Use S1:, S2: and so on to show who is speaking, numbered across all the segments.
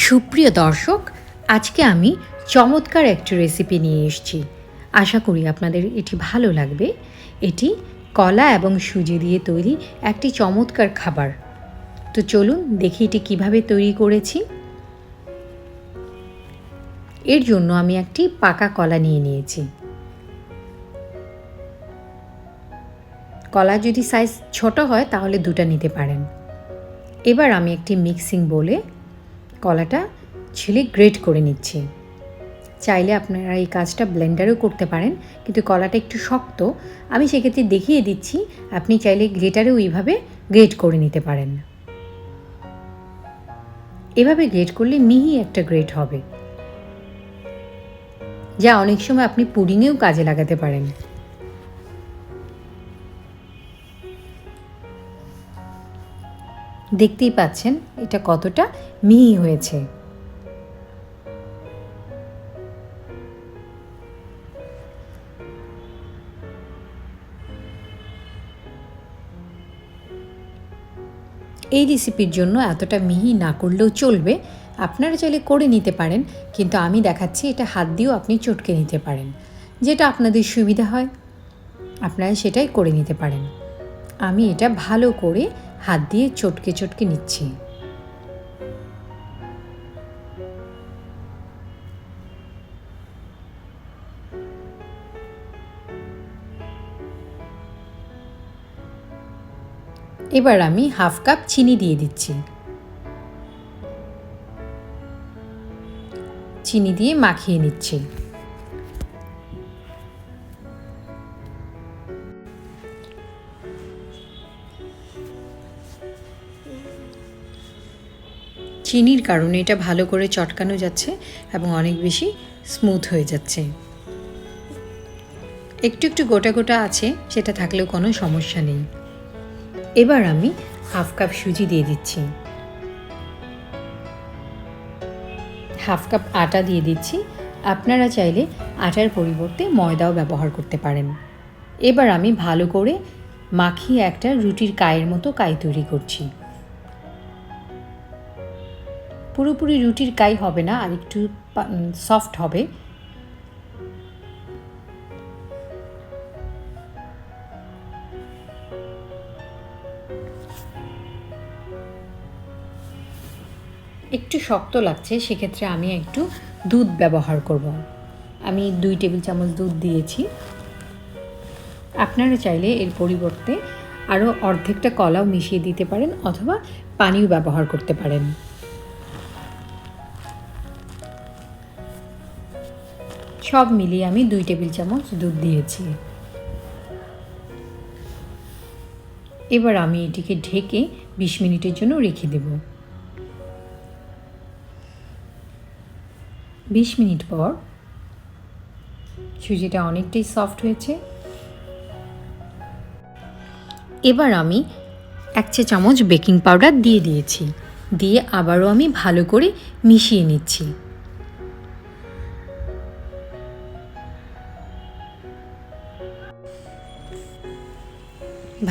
S1: সুপ্রিয় দর্শক, আজকে আমি চমৎকার একটি রেসিপি নিয়ে এসেছি। আশা করি আপনাদের এটি ভালো লাগবে। এটি কলা এবং সুজি দিয়ে তৈরি একটি চমৎকার খাবার। তো চলুন দেখি এটি কিভাবে তৈরি করেছি। এর জন্য আমি একটি পাকা কলা নিয়ে নিয়েছি। কলা যদি সাইজ ছোট হয় তাহলে দুটো নিতে পারেন। এবার আমি একটি মিক্সিং বোলে কলাটা ছিলে গ্রেট করে নিচ্ছি। চাইলে আপনারা এই কাজটা ব্লেন্ডারেও করতে পারেন, কিন্তু কলাটা একটু শক্ত, আমি সেক্ষেত্রে দেখিয়ে দিচ্ছি। আপনি চাইলে গ্রেটারেও এইভাবে গ্রেট করে নিতে পারেন। এভাবে গ্রেট করলে মিহি একটা গ্রেট হবে, যা অনেক সময় আপনি পুডিংয়েও কাজে লাগাতে পারেন। দেখতেই পাচ্ছেন এটা কতটা মিহি হয়েছে। এই রেসিপির জন্য এতটা মিহি না করলেও চলবে, আপনারা চাইলে করে নিতে পারেন, কিন্তু আমি দেখাচ্ছি এটা হাত দিয়েও আপনি চটকে নিতে পারেন। যেটা আপনাদের সুবিধা হয় আপনারা সেটাই করে নিতে পারেন। আমি এটা ভালো করে হাত দিয়ে চটকে চটকে নিচ্ছি। এবার আমি হাফ কাপ চিনি দিয়ে দিচ্ছি। চিনি দিয়ে মাখিয়ে নিচ্ছি। চিনির কারণে এটা ভালো করে চটকানো যাচ্ছে এবং অনেক বেশি স্মুথ হয়ে যাচ্ছে। একটু একটু গোটা গোটা আছে, সেটা থাকলেও কোনো সমস্যা নেই। এবার আমি হাফ কাপ সুজি দিয়ে দিচ্ছি, হাফ কাপ আটা দিয়ে দিচ্ছি। আপনারা চাইলে আটার পরিবর্তে ময়দাও ব্যবহার করতে পারেন। এবার আমি ভালো করে মাখিয়ে একটা রুটির কায়ের মতো কাই তৈরি করছি। পুরোপুরি রুটির কাই হবে না, আর একটু সফট হবে। একটু শক্ত লাগছে, সেক্ষেত্রে আমি একটু দুধ ব্যবহার করব। আমি 2 টেবিল চামচ দুধ দিয়েছি। আপনারা চাইলে এর পরিবর্তে আরও অর্ধেকটা কলাও মিশিয়ে দিতে পারেন, অথবা পানিও ব্যবহার করতে পারেন। সব মিলিয়ে আমি 2 টেবিল চামচ দুধ দিয়েছি। এবার আমি এটিকে ঢেকে 20 মিনিটের জন্য রেখে দেব। 20 মিনিট পর সুজিটা অনেকটাই সফট হয়েছে। এবার আমি 1 চা চামচ বেকিং পাউডার দিয়ে দিয়েছি। দিয়ে আবারও আমি ভালো করে মিশিয়ে নিচ্ছি।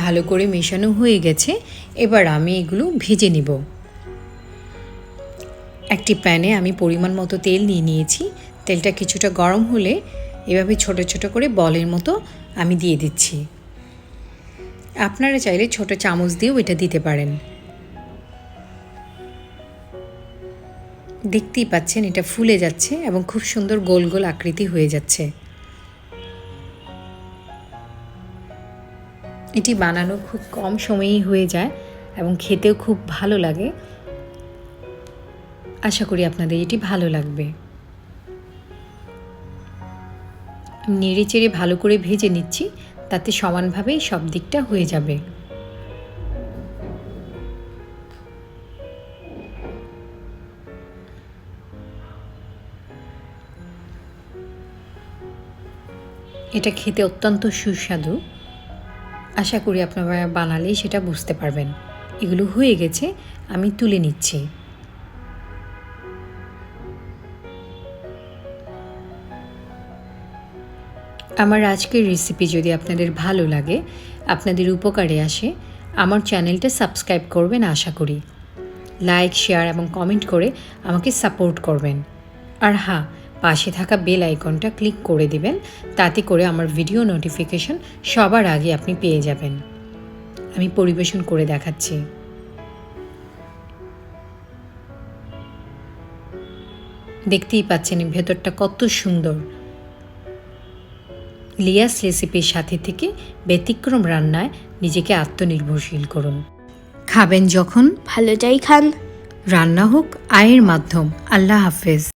S1: ভালো করে মেশানো হয়ে গেছে। এবার আমি এগুলো ভেজে নিব। একটি প্যানে আমি পরিমাণ মতো তেল নিয়ে নিয়েছি। তেলটা কিছুটা গরম হলে এভাবে ছোট ছোট করে বলের মতো আমি দিয়ে দিচ্ছি। আপনারা চাইলে ছোট চামচ দিয়েও এটা দিতে পারেন। দেখতেই পাচ্ছেন এটা ফুলে যাচ্ছে এবং খুব সুন্দর গোল গোল আকৃতি হয়ে যাচ্ছে। এটি বানানো খুব কম সময়েই হয়ে যায় এবং খেতেও খুব ভালো লাগে। আশা করি আপনাদের এটি ভালো লাগবে। নেড়ে চেড়ে ভালো করে ভেজে নিচ্ছি, তাতে সমানভাবেই সব দিকটা হয়ে যাবে। এটা খেতে অত্যন্ত সুস্বাদু। আশা করি আপনারা বানালেই সেটা বুঝতে পারবেন। এগুলো হয়ে গেছে, আমি তুলে নিচ্ছি। আমার আজকের রেসিপি যদি আপনাদের ভালো লাগে, আপনাদের উপকারে আসে, আমার চ্যানেলটা সাবস্ক্রাইব করবেন আশা করি। লাইক, শেয়ার এবং কমেন্ট করে আমাকে সাপোর্ট করবেন। আর হ্যাঁ, পাশে থাকা বেল আইকনটা ক্লিক করে দিবেন, তাতে করে আমার ভিডিও নোটিফিকেশন সবার আগে আপনি পেয়ে যাবেন। আমি পরিবেশন করে দেখাচ্ছি। দেখতেই পাচ্ছেন ভেতরটা কত সুন্দর। লিয়াস রেসিপির সাথে থেকে ব্যতিক্রম রান্নায় নিজেকে আত্মনির্ভরশীল করুন। খাবেন যখন
S2: ভালোটাই খান।
S1: রান্না হোক আয়ের মাধ্যম। আল্লাহ হাফেজ।